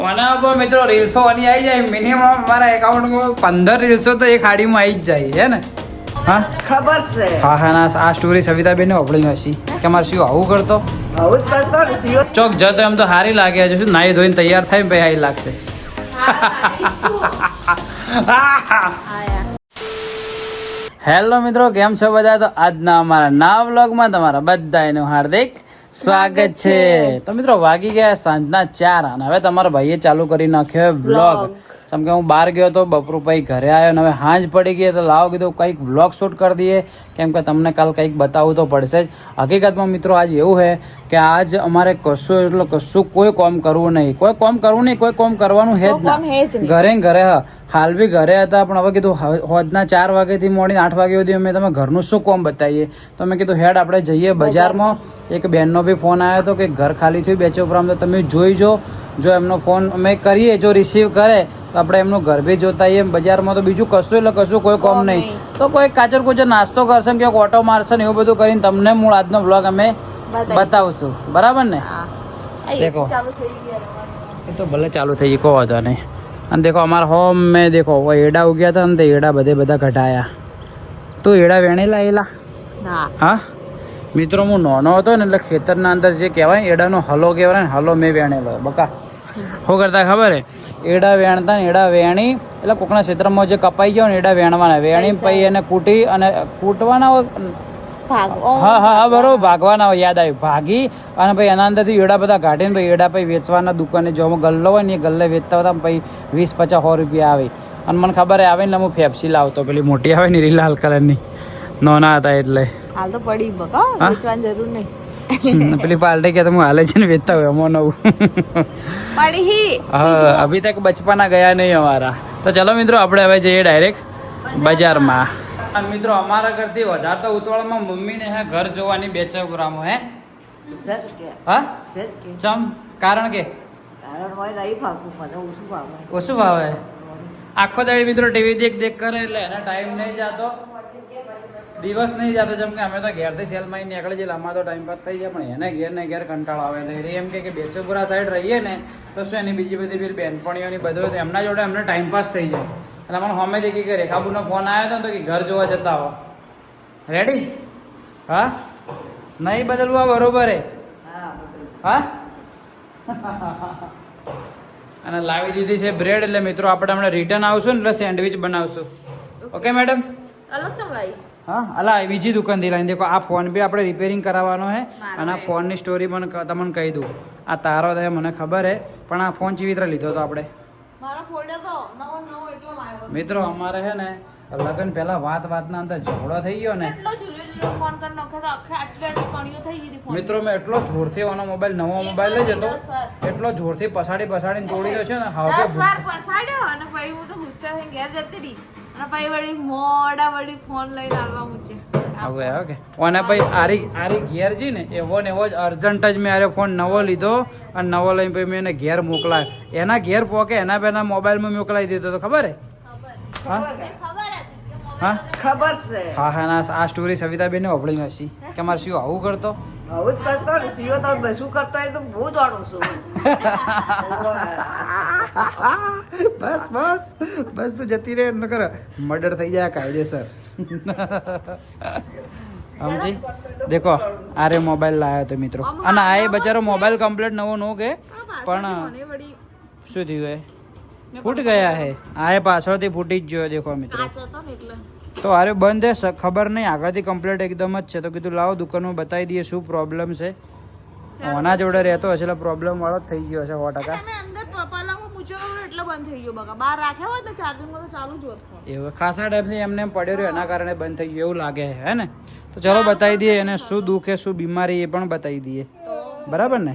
મને મિત્રો રીલ્સો આની આવી જાય મિનિમમ મારા એકાઉન્ટમાં 15 રીલ્સો તો એક હાડીમાં આવી જ જાય હે ને. હા ખબર છે. હા હા ના આ સ્ટોરી સવિતાબેન ઓપડી હશી કે મારે શું આવું કરતો ચોક જતો એમ તો સારી લાગે છે. શું નાઈ ધોઈને તૈયાર થાય ને ભાઈ સારી લાગશે. હેલો મિત્રો, કેમ છો બધા? તો આજના અમારા નવા વ્લોગમાં તમારા બધાનું હાર્દિક સ્વાગત છે. તો મિત્રો વાગી ગયા સાંજના 4 અને હવે તમારા ભાઈએ ચાલુ કરી નાખ્યો વ્લોગ. કેમ કે હું બહાર ગયો તો બપોર પછી ઘરે આવ્યો અને હવે હાંજ પડી ગઈ તો લાવો કીધું કંઈક વ્લોગ શૂટ કરી દઈએ, કેમ કે તમને કાલ કંઈક બતાવવું તો પડશે જ. હકીકતમાં મિત્રો આજ એવું છે કે આજ અમારે કશું કોઈ કામ કરવું નહીં, કોઈ કામ કરવાનું હે જ ના. ઘરે ઘરે હાલ બી ઘરે હતા પણ હવે કીધું હોજના 4 વાગ્યાથી મોડીને 8 વાગ્યા સુધી અમે તમે ઘરનું શું કામ બતાવીએ. તો મેં કીધું હેડ આપણે જઈએ બજારમાં. એક બેનનો બી ફોન આવ્યો હતો કે ઘર ખાલી થયું બેચો ઉપરામ, તો તમે જોઈ જો એમનો ફોન અમે કરીએ, જો રિસીવ કરે તો આપણે એમનું ઘર બી જોતા આવીએ. બજારમાં તો બીજું કશું કોઈ કામ નહીં. તો કોઈ કાચર કુચર નાસ્તો કરશે કે ઓટો મારશે ને એવું બધું કરીને તમને મૂળ આજનો બ્લોગ અમે બતાવશું. બરાબર ને? દેખો એ તો ભલે ચાલુ થઈ ગઈ, કહો હતો નહીં. અને દેખો અમારા હોમ મેં દેખો એડા ઉગ્યા હતા ને તે એડા બધા ઘટાયા. તું એડા વેણેલા એલા? હા મિત્રો, હું નાનો હતો ને એટલે ખેતરના અંદર જે કહેવાય એડાનો હલો કહેવાય ને, હલો મેં વેણેલો. બકા શું કરતા ખબર હે? એડા વેણતા ને એડા વેણી એટલે કોકના ક્ષેત્રમાં જે કપાઈ ગયો ને એડા વેણવાના, વેણી પછી એને કૂટી અને કૂટવાના હોય. હા બરોબર, ભાગવાના હોય. યાદ આવ્યું, ભાગી અને પછી એના અંદરથી એડા બધા કાઢીને પછી એડા પછી વેચવાના દુકાને. જો ગલ્લો હોય ને એ ગલ્લે વેચતા હતા પછી 20-50 રૂપિયા આવે. અને મને ખબર આવે ને હું ફેફસી લાવતો, પેલી મોટી આવે ને લાલ કલરની. નાના હતા એટલે હાલ તો પડી બકા, વેચવાની જરૂર નહીં. પેલી પાર્ટી કે હું હાલે છે ને વેચતા હોય અમો નવું પડી. હા અભી તક બચપના ગયા નહીં અમારા. તો ચલો મિત્રો આપણે હવે જઈએ ડાયરેક્ટ બજારમાં. અને મિત્રો અમારા ઘરથી વધારે તો ઉતવાળમાં મમ્મીને હે ઘર જોવાની બેચગ્રામો હે. હા ચમ કારણ કે ઓછું ભાવે. આખો દાડી મિત્રો ટીવી દેખ કરે એટલે એને ટાઈમ નહીં જતો, દિવસ નહીં જતો. જેમ કે અમે તો ઘેરથી સેલમાં નીકળી જઈએ, આમાં તો ટાઈમ પાસ થઈ જાય. પણ એને ઘેર કંટાળો આવે એટલે એમ કે બેચોપુરા સાઈડ રહીએ ને તો શું એની બીજી બધી પેલી બેનપણીઓની બધું એમના જોડે અમને ટાઈમ પાસ થઈ જાય. એટલે મને હમે દેખી કે રેખાબુનો ફોન આવ્યો હતો તો કે ઘર જોવા જતા હો. રેડી? હા નહીં બદલવું બરોબર હે? હા અને લાવી દીધી છે બ્રેડ. એટલે મિત્રો આપણે હમણાં રિટર્ન આવશું ને એટલે સેન્ડવિચ બનાવશું. Okay madam? અલગ ચમલાઈ. હા અલા બીજી દુકાનથી લાવીને દેખો. આ ફોન બી આપણે રિપેરિંગ કરાવવાનો છે અને આ ફોનની સ્ટોરી પણ તમને કહી દઉં. આ તારો થાય મને ખબર હે, પણ આ ફોન ચીવી રીતે લીધો હતો આપણે? મિત્રો અમારે છે ને લગ્ન પહેલા વાતના અંદર ઝઘડો થઈ ગયો ને મિત્રો, મેં એટલો જોરથી આનો મોબાઈલ નવો મોબાઈલ લઈ જતો, એટલો જોરથી પછાડીને તોડી દો છે ને. આરી ઘેર જી ને એવો જ અર્જન્ટ જ મેં ફોન નવો લીધો અને નવો લઈને પછી મેં એને ઘેર મોકલાયો. એના ઘેર પોકે એના પહેલા મોબાઈલમાં મોકલાવી દીધો તો ખબર હે? હા ખબર છે. હા ના આ સ્ટોરી સવિતાબેન ઓપડી હશી કે મારે શું આવું કરતો. આવું જ કરતો ને સીઓ તો શું કરતો એ તો બહુ જાણું છું. બસ તું જતી રહે ન કર, મર્ડર થઈ જાય કાયદેસર. સમજી? દેખો આરે મોબાઈલ લાવ્યો તો મિત્રો, અને આ બચારો મોબાઈલ કમ્પ્લીટ નવો નો કે પણ શું થયું હે? ફૂટ ગયા હે. આ પાછળથી ફૂટી જ ગયો. દેખો મિત્રો તો અરે બંધ હે, ખબર નહીં આગળથી કમ્પ્લીટ એકદમ જ છે. તો કીધું લાવો દુકાનમાં બતાવી દઈએ શું પ્રોબ્લેમ છે. ઓના જોડે રહેતો હશે એટલે પ્રોબ્લેમ વાળો જ થઈ ગયો હશે 100%. એવું ખાસા ટાઈમથી એમને પડ્યો રહ્યો એના કારણે બંધ થઈ ગયો એવું લાગે હે ને. તો ચલો બતાવી દઈએ એને શું દુઃખ છે, શું બીમારી એ પણ બતાવી દઈએ. બરાબર ને?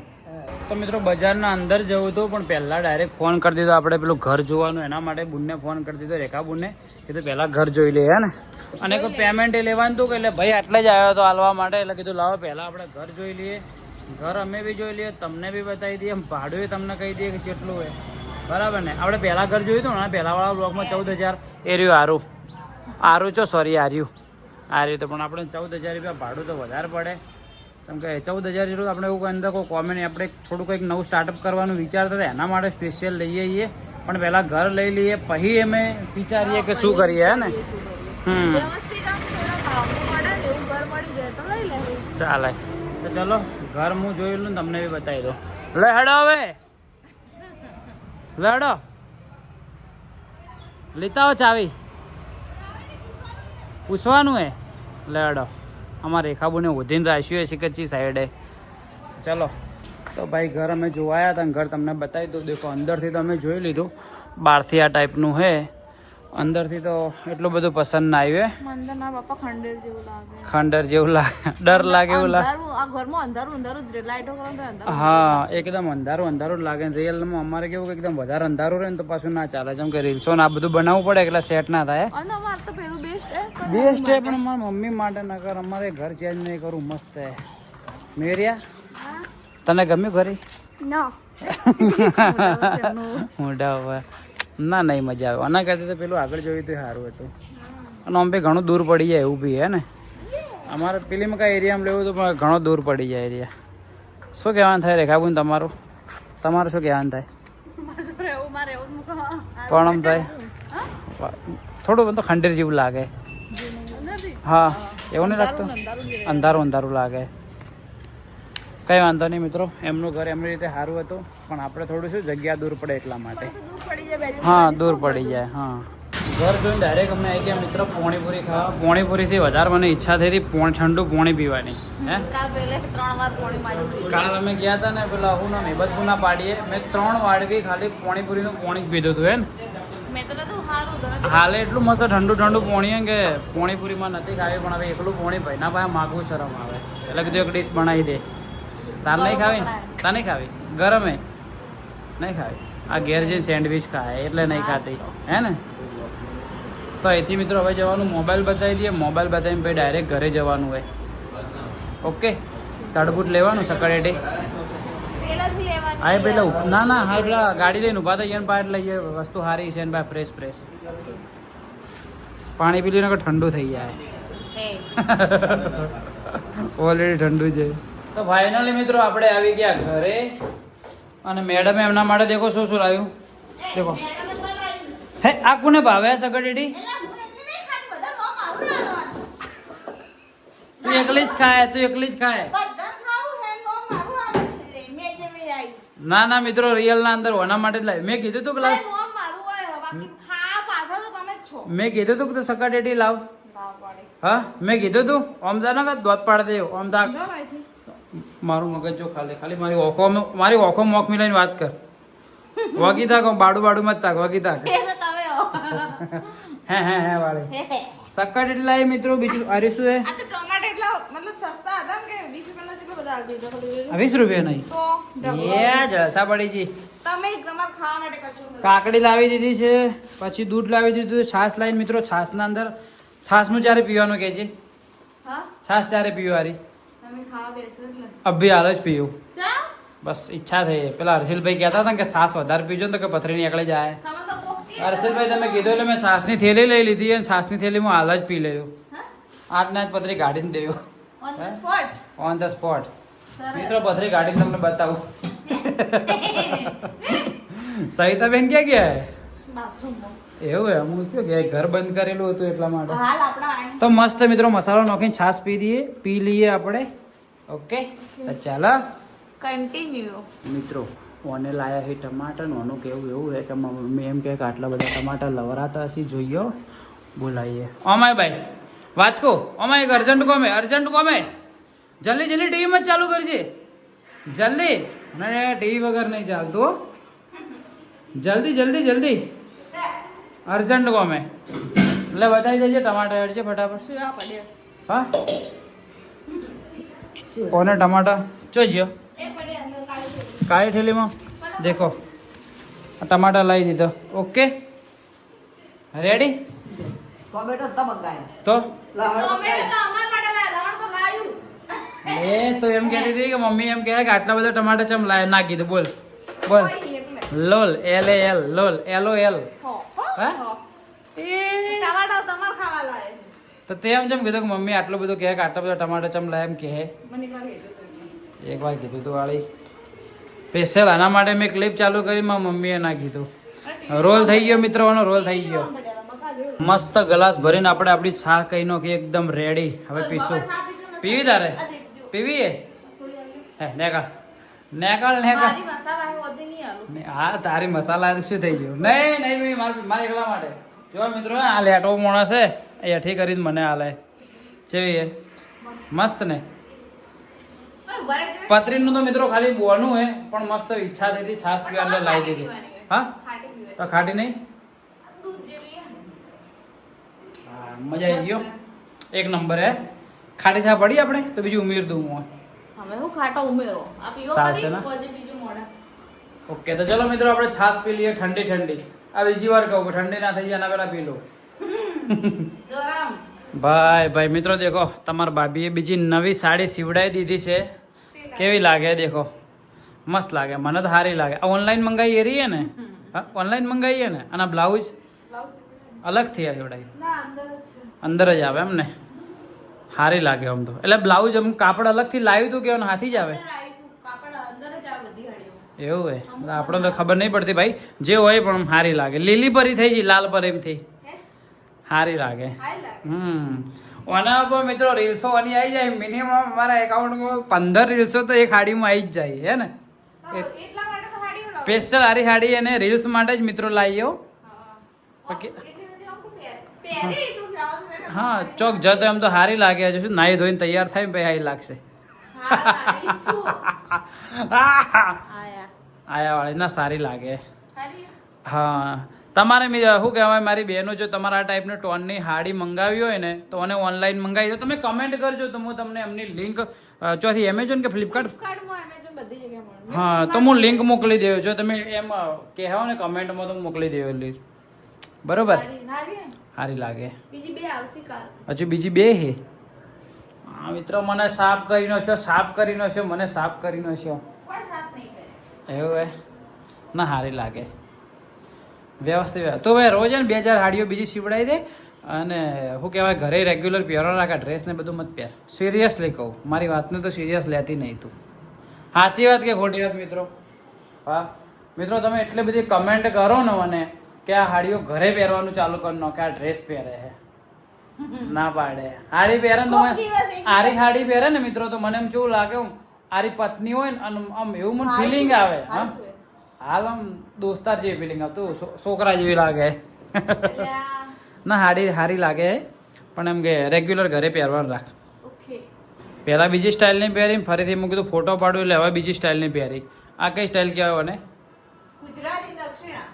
તો મિત્રો બજારના અંદર જવું હતું પણ પહેલાં ડાયરેક્ટ ફોન કરી દીધો આપણે પેલું ઘર જોવાનું. એના માટે બુનને ફોન કરી દીધો, રેખા બુનને કીધું પહેલાં ઘર જોઈ લે હે ને. અને કોઈ પેમેન્ટ એ લેવાનું હતું કે એટલે ભાઈ આટલે જ આવ્યો હતો હાલવા માટે. એટલે કીધું લાવો પહેલાં આપણે ઘર જોઈ લઈએ, ઘર અમે બી જોઈ લઈએ, તમને બી બતાવી દઈએ, ભાડું તમને કહી દઈએ કે કેટલું હોય. બરાબર ને? આપણે પહેલાં ઘર જોયું હતું ને પહેલાંવાળા બ્લોગમાં 14,000 એ રહ્યું. આરું છો સોરી આર્યું તો પણ આપણે 14,000 રૂપિયા ભાડું તો વધારે પડે. કેમ કે 14,000 જેટલું આપણે એવું અંદર કોઈ કોમેન્ટ આપણે થોડું કંઈક નવું સ્ટાર્ટઅપ કરવાનું વિચારતા હતા એના માટે સ્પેશિયલ લઈએ છીએ પણ પહેલાં ઘર લઈ લઈએ પછી અમે વિચારીએ કે શું કરીએ હે ને વ્યવસ્થિત આમ થોડા ભાવનું મળે ને એવું ઘર મળી જાય તો લઈ લેવું. ચાલે તો ચલો ઘર હું જોયેલું ને તમને બી બતાવી દો. લે હેડો હવે લેડો લેતા આવો ચાવી પૂછવાનું હે લેડો અમારે રેખાબુને ઉધીને રાખ્યું છે કચ્ચી સાઈડે. ચલો તો ભાઈ ઘર અમે જોવાયા હતા ઘર તમને બતાવી દઉં. દેખો અંદરથી તો અમે જોઈ લીધું બહારથી આ ટાઈપનું હે. અંદરથી તો એટલું બધું પસંદ ના આવ્યું હે. મને તો ના બાપા ખંડેર જેવું લાગે. ખંડર જેવું લાગે ડર લાગે એવું લાગે. અંધારું, આ ઘરમાં અંધારું અંધારું જ રહે. લાઈટો કરો તો અંધારું. હા એકદમ અંધારું અંધારું જ લાગે. રિયલમાં અમારે કેવું કે એકદમ વધારે અંધારું રહે ને તો પાછું ના ચાલે. જેમ કે રીલ્સો ને આ બધું બનાવવું પડે એટલે સેટ ના થાય. અને અમારે તો પેલું બેસ્ટ હે. બેસ્ટ છે પણ મારા મમ્મી માટે ના કર. અમારે ઘર ચેન્જ નહીં કરું મસ્ત હે. મેરિયા તને ગમ્યું ઘરે? ના મોઢા હવે ના નહીં મજા આવે. આના કરતાં તો પેલું આગળ જોયું તો સારું હતું. અને આમ બી ઘણું દૂર પડી જાય એવું બી હે ને. અમારે પેલીમાં કઈ એરિયામાં લેવું તો પણ ઘણો દૂર પડી જાય એરિયા. શું કહેવાનું થાય રેખાબુન તમારું? તમારું શું કહેવાનું થાય? પણ આમ થાય થોડું બધું ખંડેર જેવું લાગે. હા એવું નહીં લાગતું? અંધારું અંધારું લાગે. કંઈ વાંધો નહીં મિત્રો, એમનું ઘર એમની રીતે સારું હતું પણ આપણે થોડું શું જગ્યા દૂર પડે એટલા માટે. હા દૂર પડી જાય. હા ઘર જોઈને ડાયરેક્ટ અમને આવી ગયા મિત્રો પોણીપુરી ખાવા. પોણીપુરીથી વધારે મને ઈચ્છા થઈ હતી ઠંડુ પોણી પીવાની. હે કાલ અમે ગયા હતા ને પેલા હું ના મેબતપુરના પાડીએ મેં 3 વાડકી ખાલી પોણીપુરીનું પોણી જ પીધું હતું. હે ને હાલે એટલું મસ્ત ઠંડુ ઠંડુ પોણી હે કે પોણીપુરીમાં નથી ખાવી પણ હવે એકલું પોણી ભાઈના પાસે માગવું શરમ આવે એટલે કીધું એક ડીશ બનાવી દે. તાર નહીં ખાવી ને? તાર નહીં ખાવી? ગરમે નહીં ખાવી. આ ઘેર જઈને સેન્ડવિચ ખાય એટલે નહીં ખાતી હે ને. તો અહીંથી મિત્રો હવે જવાનું મોબાઈલ બતાવી દઈએ. મોબાઈલ બતાવીને પછી ડાયરેક્ટ ઘરે જવાનું હોય. ઓકે તડબૂટ લેવાનું સકડેટી. હા પેલા ના ના હા પેલા ગાડી લઈને ઉભા થઈ ગયા પાસે લઈએ વસ્તુ સારી છે ને ભાઈ ફ્રેશ ફ્રેશ પાણી પી લઈને ઠંડુ થઈ જાય. ઓલરેડી ઠંડુ છે. તો ફાઇનલી મિત્રો આપણે આવી ગયા ઘરે અને મેડમે એમના માટે દેખો શું શું લાવ્યું. દેખો હે આ કોને ભાવે સગડેડી? તું એકલી જ ખાય તું એકલી જ ખાય. ના ના મિત્રો રિયલ ના અંદર ઓના માટે જ લાવ્યું. મેં કીધું તું ગ્લાસ મેં કીધું તું કે સગડેડી લાવ. હા મેં કીધું તું ઓમ જા ના દોત પાડ દે ઓમ જા. મારું મગજ જો ખાલી ખાલી મારી ઓખો મોખ મિલાઈને વાત કર. વગી તાક બાડું બાડું મત તાક વગી તાક. હે હે હે વાળે સક્કટ એટલે લાવી મિત્રો. બીજું અરે શું હે? 20 રૂપિયા નહીં એ જલસા પડી જી. કાકડી લાવી દીધી છે પછી દૂધ લાવી દીધું. છાશ લાવીને મિત્રો છાશના અંદર છાશનું ચારે પીવાનું કે છે. છાશ ચારે પીવાની અભી હાલ જ પીવું બસ ઈચ્છા થઈ. પેલા હર્ષિલભાઈ કહેતા હતા કે છાશ વધારે પીજો તો કે પથરી નીકળી જાય. હર્ષિલભાઈ તમે કીધું એટલે મેં છાશની થેલી લઈ લીધી અને છાશની થેલીમાં હાલ જ પી લેવું. આજના જ પથરી કાઢીને દેવું ઓન ધ સ્પોટ. મિત્રો પથરી કાઢીને તમને બતાવું. સવિતાબેન ક્યાં ગયા હે? એવું હે હું કયો ગયા ઘર બંધ કરેલું હતું એટલા માટે. તો મસ્ત મિત્રો મસાલો નાખીને છાશ પી લઈએ આપણે. ઓકે તો ચાલો કન્ટિન્યુ મિત્રો. ઓને લાયા છે ટમાટર. ઓનું કેવું એવું છે કે મમ્મી એમ કહે કે આટલા બધા ટમાટર લવરાતા હશે જોઈએ બોલાવીએ. અમાય ભાઈ વાત કહું અમાય એક અર્જન્ટ કોમે જલ્દી જલ્દી ટીવી માં ચાલુ કરજે જલ્દી. અને ટીવી વગર નહીં ચાલતું. જલ્દી જલ્દી જલ્દી અર્જન્ટ કોમે એટલે બતાવી દેજે ટમાટર એડ છે ફટાફટ. હા કોને ટમાટર જોજો કાળી થેલીમાં દેખો ટમાટર લાવી દીધો. ઓકે રેડી તો એ તો એમ કહેતી હતી કે મમ્મી એમ કહે કે આટલા બધા ટમાટર ચમ લાય ના કીધું. બોલ બોલ લોલ એલ એ એલ લોલ એલ ઓ એલ. હા તો તે એમ જેમ કીધું કે મમ્મી આટલું બધું કહે કે આટલા બધા ટમાટર ચમ લાય એમ કહે. એક વાર કીધું તું વાળી સ્પેશિયલ આના માટે મેં ક્લિપ ચાલુ કરી મારા મમ્મીએ ના કીધું. રોલ થઈ ગયો મિત્રોનો, રોલ થઈ ગયો. મસ્ત ગ્લાસ ભરીને આપણે આપણી છા કઈ નાખી એકદમ રેડી. હવે પીશું. પીવી તારે પીવી હે નેકાળ નેકાળ નેકાળ. હા તારી મસાલા શું થઈ ગયું? નહીં નહીં મારા એકલા માટે. જો મિત્રો આ લેટો માણસ છે એ અઠી કરીને મને હાલે છે મસ્ત ને. પતરીનું તો મિત્રો ખાલી બોનું હે પણ મસ્ત ઈચ્છા થઈ હતી છાસ પીવા એટલે લાવી દીધી. હા તો ખાટી નહીં. હા મજા આવી ગયો એક નંબર હે. ખાટી ચા પડી આપણે તો બીજું ઉમેર દઉં હું. હવે હું ખાટો ઉમેરો આ પીવો ચાલશે ને? પછી બીજું મોડા. ઓકે તો ચલો મિત્રો આપણે છાસ પી લઈએ ઠંડી ઠંડી. આ બીજી વાર કહું કે ઠંડી ના થઈ જાય એના પહેલા પી લો. ગરમ ભાઈ ભાઈ મિત્રો દેખો તમારા ભાભીએ બીજી નવી સાડી સીવડાવી દીધી છે. કેવી લાગે દેખો મસ્ત લાગે. મને તો સારી લાગે. આ ઓનલાઈન મંગાવી રહી હે ને? હા ઓનલાઈન મંગાવીએ ને. અને બ્લાઉઝ અલગથી સીવડાવી ના અંદર જ છે. અંદર જ આવે એમ ને? સારી લાગે આમ તો. એટલે બ્લાઉઝ એમ કાપડ અલગથી લાવ્યું હતું કે હાથી જ આવે? અંદર આવી તું કાપડ અંદર જ આ બધી હાડીઓ. એવું હોય આપણે તો ખબર નહીં પડતી ભાઈ. જે હોય પણ આમ સારી લાગે. લીલી પરી થઈ ગઈ લાલ પર એમથી સારી લાગે. હાય લાગે. ઓના પર મિત્રો રીલ્સો આની આવી જાય મિનિમમ મારા એકાઉન્ટમાં 15 રીલ્સો તો એક હાડીમાં આવી જ જાય હે ને. એટલા માટે તો હાડીઓ લાવ. સ્પેશિયલ હારી હાડી અને રીલ્સ માટે જ મિત્રો લાવ્યો. એટલે બધી આમ પહેરી તું જાવ મેરે. હા ચોક જતો એમ તો સારી લાગે. હજુ શું નાહી ધોઈને તૈયાર થાય પછી સારી લાગશે. હા લાગી છું. આયા આયા વાળી ના સારી લાગે. હારી હા તમારે શું કહેવાય મારી બહેનો જો તમારા આ ટાઈપની ટોનની હાડી મંગાવી હોય ને તો મને ઓનલાઈન મંગાવી દો. તમે કમેન્ટ કરજો તો હું તમને એમની લિંક ચોથી એમેઝોન કે ફ્લિપકાર્ટ કાર્ડમાં એમેઝોન બધી જગ્યાએ મળે. હા તો હું લિંક મોકલી દેવું. જો તમે એમ કહેવો ને કમેન્ટમાં તો હું મોકલી દેવું. બરોબર હારી સારી લાગે. બીજી બે આવશે કાલ. હજુ બીજી બે હે. હા મિત્રો મને સાફ કરી નો છો સાફ કરી નો છો મને સાફ કરી નો છો કોઈ સાફ નહીં કરે. એવું હે ના સારી લાગે વ્યવસ્થિત. તો ભાઈ રોજ ને 2-4 હાડીઓ બીજી સીવડાવી દે. અને શું કહેવાય ઘરે રેગ્યુલર પહેરવા રાખે. ડ્રેસ ને બધું મત પહેર. સિરિયસલી કહું મારી વાતને તો સિરિયસ લેતી નહીં તું. સાચી વાત કે ખોટી વાત મિત્રો? હા મિત્રો તમે એટલી બધી કમેન્ટ કરો ને મને કે આ હાડીઓ ઘરે પહેરવાનું ચાલુ કરી નાખે આ ડ્રેસ પહેરે છે ના પાડે. હાડી પહેરે ને તો આરી હાડી પહેરે ને મિત્રો તો મને એમ કેવું લાગે આરી પત્ની હોય ને આમ એવું મને ફિલિંગ આવે. હા હાલ આમ દોસ્તાર જેવી ફિલિંગ આવતું છોકરા જેવી લાગે. ના હાડી સારી લાગે પણ એમ કે રેગ્યુલર ઘરે પહેરવાનું રાખ. ઓકે પહેલા બીજી સ્ટાઇલની પહેરી ફરીથી મેં કીધું ફોટો પાડું એટલે હવે બીજી સ્ટાઇલની પહેરી. આ કઈ સ્ટાઇલ કહેવાય ને? ગુજરાતી દક્ષિણા.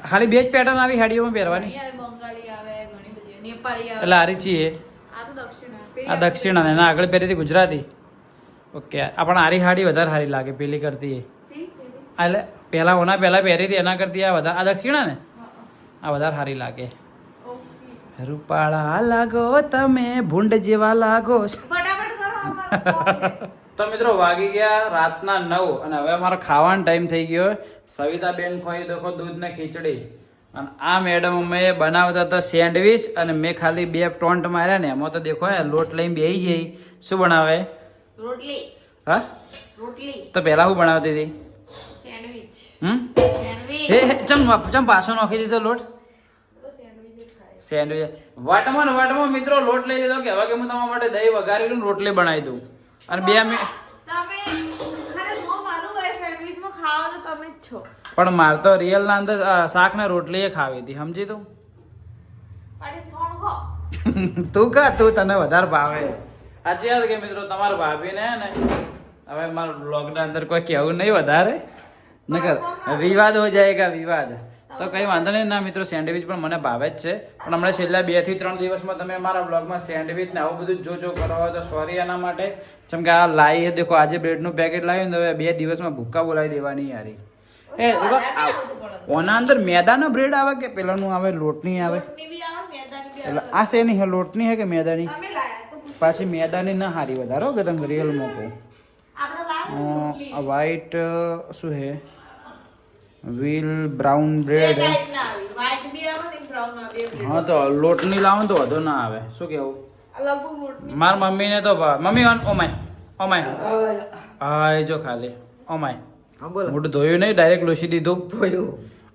ખાલી 2 જ પેટર્ન આવી હાડીઓમાં પહેરવાની. અહીંયા બંગાળી આવે ઘણી બધી નેપાળી આવે. એટલે આરી છીએ આ તો દક્ષિણા. આ દક્ષિણા ને આગળ પહેરી હતી ગુજરાતી. ઓકે આ પણ આરી હાડી વધારે સારી લાગે પેલી કરતી. એટલે પહેલા ઓના પહેલા પહેરી હતી એના કરતી આ વધારે આ દક્ષિણા ને આ વધારે સારી લાગે. રૂપાળા લાગો તમે ભૂંડ જેવા લાગો. ફટાફટ કરો અમારો. તો મિત્રો વાગી ગયા રાતના 9 અને હવે અમારો ખાવાનો ટાઈમ થઈ ગયો. સવિતાબેન ખોઈ દેખો દૂધ ને ખીચડી અને આ મેડમ અમે બનાવતા હતા સેન્ડવિચ અને મેં ખાલી 2 ટોન્ટ માર્યા ને એમાં તો દેખો લોટ લઈને બેસી ગઈ. શું બનાવે? રોટલી. હા રોટલી. તો પહેલા શું બનાવતી હતી? સેન્ડવિચ. હે ચમ પાછો નાખી દીધો લોટ? સેન્ડવિચ વાટમાં મિત્રો લોટ લઈ લીધો કે હવે કે હું તમારા માટે દહીં વઘારી રોટલી બનાવી દઉં અને 2 મિનિટ. તમે ખાલી મો મારું હોય સેન્ડવિચમાં ખાઓ તો તમે જ છો. પણ માર તો રિયલ ના અંદર શાક ને રોટલી એ ખાવી હતી સમજી તું. અરે સોણ હો. તું તને વધારે ભાવે. સાચી વાત કે મિત્રો તમારા ભાભીને ને હવે મારા બ્લોગ ના અંદર કોઈ કેવું નહીં વધારે નકર વિવાદ હો જાયગા વિવાદ. તો કઈ વાંધો નહીં ના મિત્રો સેન્ડવિચ પણ મને ભાવે જ છે પણ હમણાં છેલ્લા 2 થી 3 દિવસમાં તમે મારા બ્લોગમાં સેન્ડવિચ ને આવું બધું જો કરો હોય તો સોરી એના માટે. જેમ કે આ લાવી દેખો આજે બ્રેડનું પેકેટ લાવ્યું ને હવે 2 દિવસમાં ભૂક્કા બોલાવી દેવાની યારી. એ ઓના અંદર મેદાનો બ્રેડ આવે કે પેલાનું આવે લોટની આવે? રોટની બી આવે મેદાની બી એટલે આ શેની હે લોટની હે કે મેદાની? તમે લાયા તો પાછી મેદાની ના હારી વધારો કે તમે રિયલ મૂકો. આપણે લાયા આ વ્હાઈટ શું હે વ્હીલ બ્રાઉન બ્રેડ. ટાઈપ ના આવી વ્હાઈટ બી આવે ને બ્રાઉન આવે બે. હા તો લોટની લાવો તો વધુ ના આવે. શું કેવું? અલગ રોટની. માર મમ્મીને તો મમ્મી ઓ માય ઓમાય હા જો ખાલી ઓમાય હા બોલો મોઢું ધોયું નહીં ડાયરેક્ટ લોસી દીધું બોલ્યું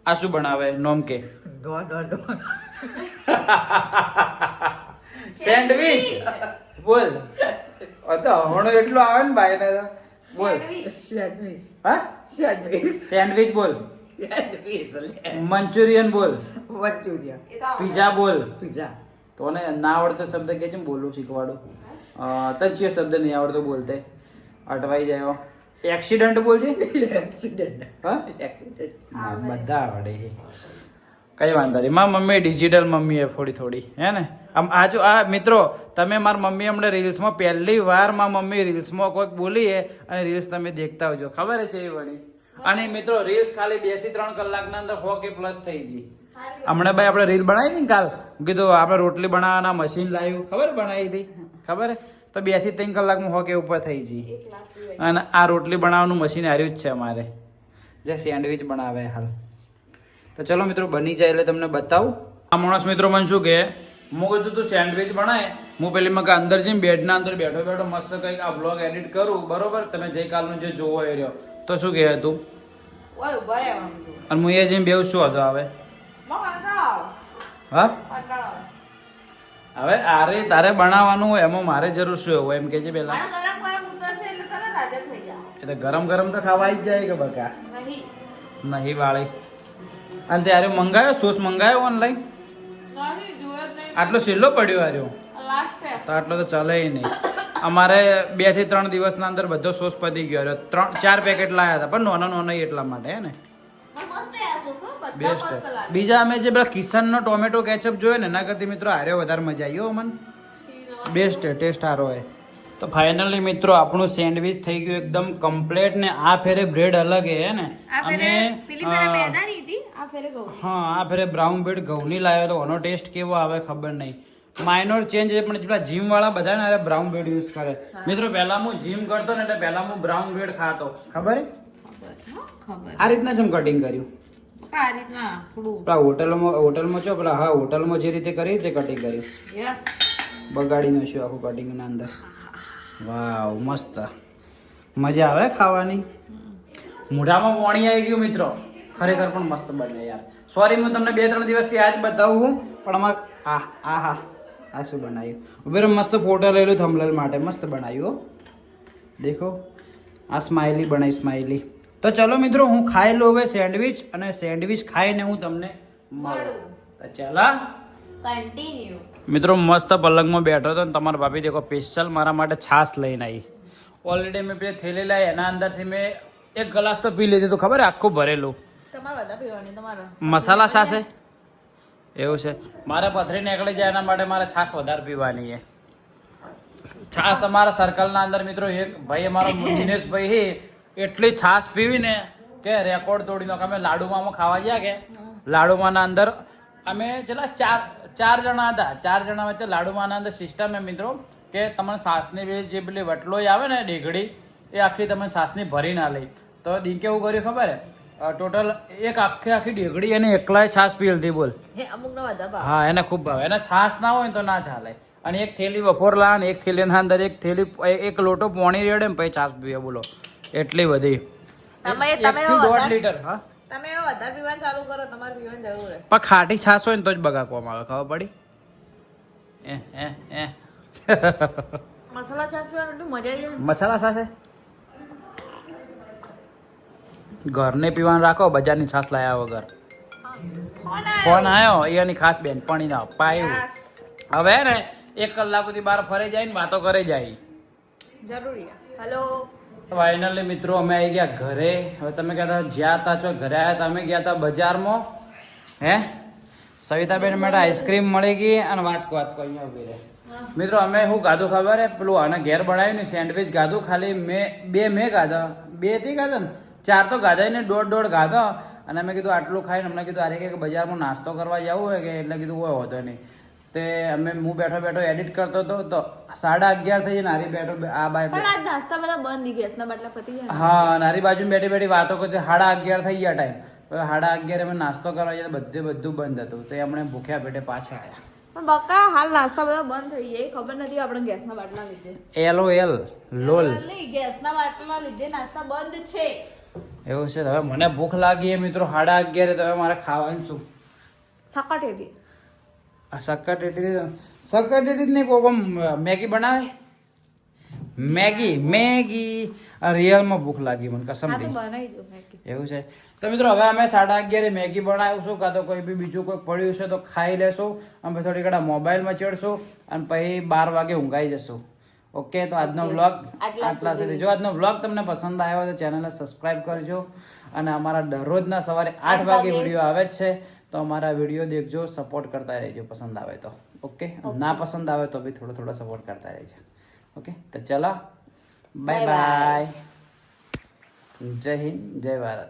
આ શું બનાવે નોમ કે સેન્ડવિચ બોલ તો હણો એટલું આવે ને ભાઈ ને બોલ સેન્ડવિચ હા સેન્ડવિચ સેન્ડવિચ બોલ સેન્ડવિચ મંચુરિયન બોલ મંચુરિયન પીઝા બોલ પિઝા તો ને ના આવડતો શબ્દ કે છે બોલું શીખવાડું તચ્ય શબ્દ નહીં આવડતો બોલતે અટવાઈ જાય એક્સિડન્ટ બોલજે એક્સિડન્ટ હા એક્સિડન્ટ હા, બધા આવડે છે. કઈ વાંધો નહીં મારી મમ્મી ડિજિટલ મમ્મી એ થોડી થોડી હે ને આમ આજુ આ મિત્રો તમે મારી મમ્મી હમણાં રીલ્સમાં પહેલી વાર મારી મમ્મી રીલ્સમાં કોઈક બોલી હે અને રીલ્સ તમે દેખતા હોજો ખબર છે એ વળી અને મિત્રો રીલ્સ ખાલી 2 થી 3 કલાકના અંદર 100K પ્લસ થઈ ગઈ હમણાં ભાઈ આપણે રીલ બનાવી હતી ને કાલ કીધું આપણે રોટલી બનાવવાના મશીન લાવ્યું ખબર બનાવી હતી ખબર તો 2 થી 3 કલાકમાં 100K ઉપર થઈ ગઈ અને આ રોટલી બનાવવાનું મશીન હાર્યું જ છે અમારે જે સેન્ડવિચ બનાવે હાલ તો ચલો મિત્રો બની જાય એટલે તમને બતાવું આ માણસ મિત્રો મને શું કહે હું કીધું તું સેન્ડવિચ બનાય હું પેલી મકા અંદર જઈને બેડના અંદર બેઠો બેઠો મસ્ત કંઈક આ બ્લોગ એડિટ કરું બરોબર તમે ગઈકાલનું જે જોવો એ રહ્યો તો શું કહે તું ઓય ઉભા રહેવાનું તું. અને હું એ જઈને બેવ શું હતો આવે માં કંટાળો હા કંટાળો હવે આરે તારે બનાવવાનું હોય એમાં મારે જરૂર શું હોય એમ કે છે પેલા આને ગરમ ગરમ ઉતરશે એટલે તરત હાજર થઈ જા એ તો ગરમ ગરમ તો ખાવા જ જાય કે બકા નહીં નહીં વાળી અને ત્યારે મંગાયો સોસ મંગાયો ઓનલાઈન નહીં જોયો જ નહીં આટલો છેલ્લો પડ્યો આર્યો લાસ્ટ તો આટલો તો ચાલે નહીં અમારે 2 થી 3 દિવસના અંદર બધો સોસ પતી ગયો 3-4 પેકેટ લાયા હતા પણ નાના નાના એટલા માટે હે ને મસ્ત આ સોસ હો, બધા બેસ્ટ મસ્ત લાગે બીજા અમે જે પેલા કિસનનો ટોમેટો કેચઅપ જોયો ને એના કરતી મિત્રો હારે વધારે મજા આવી હો મન બેસ્ટ ટેસ્ટ સારો હોય તો ફાઇનલી મિત્રો આપણું સેન્ડવિચ થઈ ગયું એકદમ કમ્પ્લીટ ને આ ફેરે બ્રેડ અલગ હે ને આ ફેરે પેલી ફેરે અમે મેદાની હતી આ ફેરે ઘઉં હા આ ફેરે બ્રાઉન બ્રેડ ઘઉંની લાવ્યો તો એનો ટેસ્ટ કેવો આવે ખબર નહીં માઇનોર ચેન્જ છે પણ પેલા જીમ વાળા બધા ને બ્રાઉન બ્રેડ યુઝ કરે મિત્રો પહેલા હું જીમ કરતો ને એટલે પહેલા હું બ્રાઉન બ્રેડ ખાતો ખબર હે ખબર આ રીતના જ કટિંગ કર્યું આ રીતના થોડું પેલા હોટલમાં છો પેલા હા હોટલમાં જે રીતે કરી તે કટિંગ કર્યું યસ બગાડી નાખ્યું આખું કટિંગ ના અંદર વાવ મસ્ત મજા આવે ખાવાની મોઢામાં પાણી આવી ગયું મિત્રો ખરેખર પણ મસ્ત બને યાર સોરી હું તમને 2-3 દિવસથી આજ બતાવું પણ અમાર આ શું બનાવ્યું ઉભેર મસ્ત ફોટો લઈ લો થંબનેલ માટે મસ્ત બનાવ્યું હો દેખો આ સ્માઈલી બનાવી સ્માઈલી તો ચલો મિત્રો હું ખાઈ લઉં હવે સેન્ડવિચ અને સેન્ડવિચ ખાઈને હું તમને મળું તો ચાલો કન્ટિન્યુ મિત્રો મસ્ત પલંગમાં બેઠો હતો ને તમારા ભાભી દેખો સ્પેશિયલ મારા માટે છાશ લઈને આવી ઓલરેડી મેં પેલી થેલી લાવી એના અંદરથી મેં 1 ગ્લાસ તો પી લીધી તો ખબર આખું ભરેલું તમારે બધા પીવાની તમારે મસાલા છાશે એવું છે મારે પથરી નીકળી જાય એના માટે મારે છાશ વધારે પીવાની છે છાશ અમારા સર્કલના અંદર મિત્રો એક ભાઈ અમારો દિનેશભાઈ છે એટલી છાશ પીવી ને કે રેકોર્ડ તોડી નાખે અમે લાડુમાં ખાવા ગયા કે લાડુમાંના અંદર અમે ચલા ચાર જણા હતા 4 જણા વચ્ચે લાડુમાંના અંદર સિસ્ટમ એ મિત્રો કે તમને સાસની જે પેલી વટલોઈ આવે ને ઢેગડી એ આખી તમે સાસની ભરી ના લઈ તો દીન કેવું કર્યું ખબર હે ટોટલ એક આખી ઢેગડી એને એકલાય છાશ પી લીધી બોલ હે અમુક નો બધા ભાવ હા એને ખૂબ ભાવે એને છાશ ના હોય ને તો ના ચાલે અને એક થેલી વફોર લા ને એક થેલીના અંદર એક થેલી એક લોટો પોણી રેડે ને પછી છાશ પીવે બોલો એટલી બધી તમે 1.5 લીટર હા તમે એવો વધારે પીવાનું ચાલુ કરો તમારે પીવાની જરૂર હે પણ ખાટી છાશ હોય ને તો જ બગાડવામાં આવે ખબર પડી મસાલા છાશ પીવાનું એટલું મજા આવી જાય મસાલા સાથે ઘરને પીવાનું રાખો બજારની છાશ લાયા વગર ફોન આવ્યો એની ખાસ બેનપણી ના પાયું હવે ને 1 કલાક સુધી બહાર ફરે જાય ને વાતો કરે જાય જરૂરી હેલો ફાઇનલી મિત્રો અમે આવી ગયા ઘરે હવે તમે કહેતા જ્યાં તા છો ઘરે આવ્યા હતા અમે ગયા હતા બજારમાં હે સવિતાબેન માટે આઈસ્ક્રીમ મળી ગઈ અને વાત અહીંયા ઉભી રહે મિત્રો અમે શું ગાધું ખબર હે પેલું આને ઘેર બનાવ્યું ને સેન્ડવિચ ગાધું ખાલી મેં ગાધા 2 થી ગાધા ને 4 તો ગાધા ને 1.5 ગાધા અને અમે કીધું આટલું ખાઈને અમને કીધું અરે કે બજારમાં નાસ્તો કરવા જવું હોય કે એટલે કીધું કોઈ હોતો નહીં તે હું બેઠો એડિટ કરતો હતો તો 11:30 થઈ ને હારી બેઠો આ બાય પણ આજ નાસ્તા બધા બંધ ગેસના બાટલા પતી ગયા હા નારી બાજુ બેઠી વાતો કરતી 11:30 થઈ ગયા ટાઈમ 11:30 અમે નાસ્તો કરવા ગયા બધું બંધ હતું તો અમને ભૂખ્યા પેટે પાછા આવ્યા પણ બકા હાલ નાસ્તા બધા બંધ થઈ જાય ખબર નથી આપણે ગેસના બાટલા લીધે LOL લોલ નહીં ગેસના બાટલા લીધે નાસ્તા બંધ છે એવું છે હવે મને ભૂખ લાગી છે મિત્રો 11:30 તો હવે મારે ખાવાનું શું સકાટેટી આ સક્કરટેટી ને કોકો મેગી બનાવે મેગી આ રિયલમાં ભૂખ લાગી મને હા તો કસમથી બનાવી દો મેગી એવું છે તો મિત્રો હવે અમે 11:30 મેગી બનાવીશું કાં તો કોઈ બી બીજું કોઈ પડ્યું છે તો ખાઈ લેશું અમે થોડી ઘણા મોબાઈલમાં ચડશું અને પછી 12 વાગે ઊંઘાઈ જશું ઓકે તો આજનો વ્લોગ આટલા સુધી જો આજનો વ્લોગ તમને પસંદ આવ્યો હોય તો ચેનલને સબસ્ક્રાઇબ કરજો અને અમારા દરરોજના સવારે 8 વાગે વિડીયો આવે જ છે તો અમારા વિડીયો દેખજો સપોર્ટ કરતા રહેજો પસંદ આવે તો ઓકે ના પસંદ આવે તો બી થોડો સપોર્ટ કરતા રહેજો ઓકે તો ચલો બાય બાય જય હિન્દ જય ભારત